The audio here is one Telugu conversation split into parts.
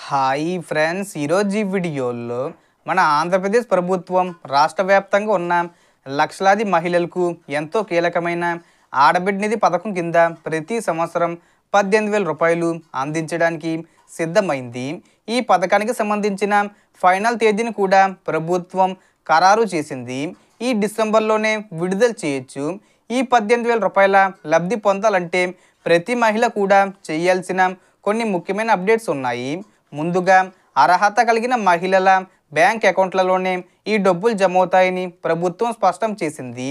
హాయ్ ఫ్రెండ్స్, ఈరోజు ఈ వీడియోలో మన ఆంధ్రప్రదేశ్ ప్రభుత్వం రాష్ట్ర వ్యాప్తంగా ఉన్న లక్షలాది మహిళలకు ఎంతో కీలకమైన ఆడబిడ్డ నిధి పథకం కింద ప్రతి సంవత్సరం 18,000 రూపాయలు అందించడానికి సిద్ధమైంది. ఈ పథకానికి సంబంధించిన ఫైనల్ తేదీని కూడా ప్రభుత్వం ఖరారు చేసింది. ఈ డిసెంబర్లోనే విడుదల చేయొచ్చు. ఈ 18,000 రూపాయల లబ్ధి పొందాలంటే ప్రతి మహిళ కూడా చేయాల్సిన కొన్ని ముఖ్యమైన అప్డేట్స్ ఉన్నాయి. ముందుగా అర్హత కలిగిన మహిళల బ్యాంక్ అకౌంట్లలోనే ఈ డబ్బులు జమ అవుతాయని ప్రభుత్వం స్పష్టం చేసింది.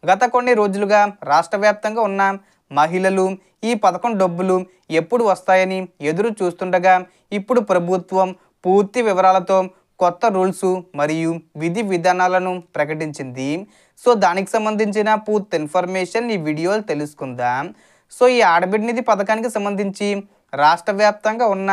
గత కొన్ని రోజులుగా రాష్ట్ర వ్యాప్తంగా ఉన్న మహిళలు ఈ పథకం డబ్బులు ఎప్పుడు వస్తాయని ఎదురు చూస్తుండగా ఇప్పుడు ప్రభుత్వం పూర్తి వివరాలతో కొత్త రూల్స్ మరియు విధి విధానాలను ప్రకటించింది. సో దానికి సంబంధించిన పూర్తి ఇన్ఫర్మేషన్ ఈ వీడియోలో తెలుసుకుందాం. సో ఈ ఆడబిడ్డ నిధి పథకానికి సంబంధించి రాష్ట్ర వ్యాప్తంగా ఉన్న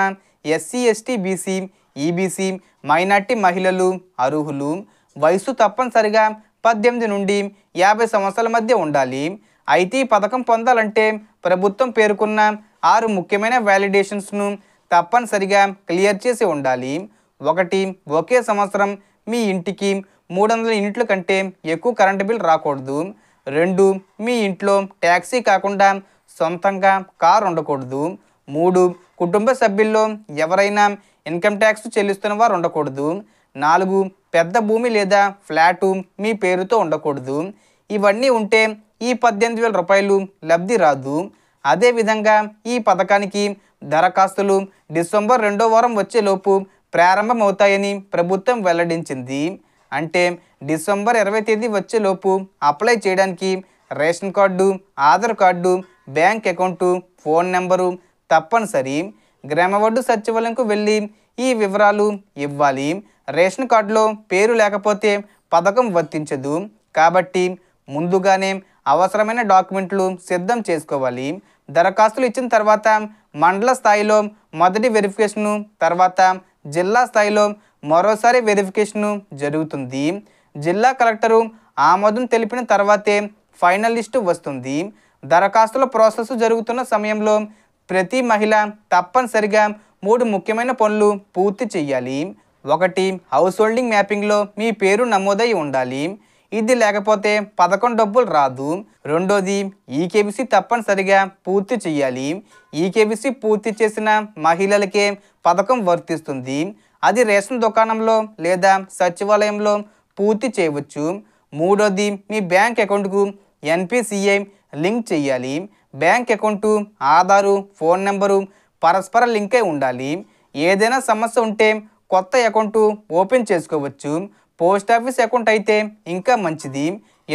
SC, ST, BC, EBC, minority మహిళలు అర్హులు. వయసు తప్పనిసరిగా 18 నుండి 50 సంవత్సరాల మధ్య ఉండాలి. అయితే ఈ పథకం పొందాలంటే ప్రభుత్వం పేర్కొన్న 6 ముఖ్యమైన వ్యాలిడేషన్స్ను తప్పనిసరిగా క్లియర్ చేసి ఉండాలి. 1. ఒకే సంవత్సరం మీ ఇంటికి 300 యూనిట్ల కంటే ఎక్కువ కరెంటు బిల్ రాకూడదు. 2. మీ ఇంట్లో ట్యాక్సీ కాకుండా సొంతంగా కారు ఉండకూడదు. 3. కుటుంబ సభ్యుల్లో ఎవరైనా ఇన్కమ్ ట్యాక్స్ చెల్లిస్తున్న వారు ఉండకూడదు. 4. పెద్ద భూమి లేదా ఫ్లాటు మీ పేరుతో ఉండకూడదు. ఇవన్నీ ఉంటే ఈ 18,000 రూపాయలు లబ్ధి రాదు. అదేవిధంగా ఈ పథకానికి దరఖాస్తులు డిసెంబర్ 2వ వారం వచ్చేలోపు ప్రారంభమవుతాయని ప్రభుత్వం వెల్లడించింది. అంటే డిసెంబర్ 20వ తేదీ వచ్చేలోపు అప్లై చేయడానికి ration card, Aadhaar card, bank account, phone number తప్పనిసరి. గ్రామ వార్డు సచివాలయంకు వెళ్ళి ఈ వివరాలు ఇవ్వాలి. రేషన్ కార్డులో పేరు లేకపోతే పథకం వర్తించదు. కాబట్టి ముందుగానే అవసరమైన డాక్యుమెంట్లు సిద్ధం చేసుకోవాలి. దరఖాస్తులు ఇచ్చిన తర్వాత మండల స్థాయిలో మొదటి వెరిఫికేషను, తర్వాత జిల్లా స్థాయిలో మరోసారి వెరిఫికేషను జరుగుతుంది. జిల్లా కలెక్టరు ఆమోదం తెలిపిన తర్వాతే ఫైనల్ లిస్టు వస్తుంది. దరఖాస్తుల ప్రాసెస్ జరుగుతున్న సమయంలో ప్రతి మహిళ తప్పనిసరిగా 3 ముఖ్యమైన పనులు పూర్తి చేయాలి. 1. హౌస్ హోల్డింగ్ మ్యాపింగ్లో మీ పేరు నమోదై ఉండాలి. ఇది లేకపోతే పథకం డబ్బులు రాదు. 2. ఈకేబీసీ తప్పనిసరిగా పూర్తి చేయాలి. ఈకేబీసీ పూర్తి చేసిన మహిళలకే పథకం వర్తిస్తుంది. అది రేషన్ దుకాణంలో లేదా సచివాలయంలో పూర్తి చేయవచ్చు. 3. మీ బ్యాంక్ అకౌంట్కు ఎన్పిసిఐ లింక్ చేయాలి. Bank account, Aadhaar, phone number పరస్పర లింక్ అయి ఉండాలి. ఏదైనా సమస్య ఉంటే కొత్త అకౌంటు ఓపెన్ చేసుకోవచ్చు. పోస్ట్ ఆఫీస్ అకౌంట్ అయితే ఇంకా మంచిది.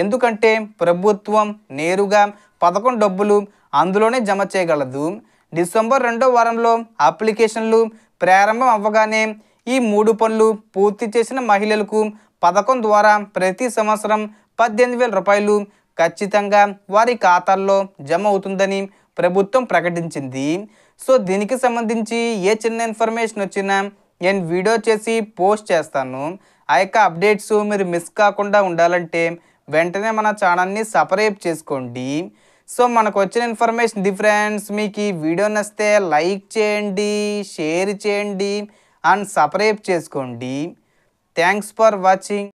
ఎందుకంటే ప్రభుత్వం నేరుగా పథకం డబ్బులు అందులోనే జమ చేయగలదు. డిసెంబర్ 2వ వారంలో అప్లికేషన్లు ప్రారంభం అవ్వగానే ఈ 3 పనులు పూర్తి చేసిన మహిళలకు పథకం ద్వారా ప్రతి సంవత్సరం 18,000 రూపాయలు ఖచ్చితంగా వారి ఖాతాల్లో జమ అవుతుందని ప్రభుత్వం ప్రకటించింది. సో దీనికి సంబంధించి ఏ చిన్న ఇన్ఫర్మేషన్ వచ్చినా నేను వీడియో చేసి పోస్ట్ చేస్తాను. ఆ యొక్క అప్డేట్స్ మీరు మిస్ కాకుండా ఉండాలంటే వెంటనే మన ఛానల్ని సబ్స్క్రైబ్ చేసుకోండి. సో మనకు వచ్చిన ఇన్ఫర్మేషన్ ఇది ఫ్రెండ్స్. మీకు ఈ వీడియో నచ్చితే లైక్ చేయండి, షేర్ చేయండి అండ్ సబ్స్క్రైబ్ చేసుకోండి. Thanks for watching.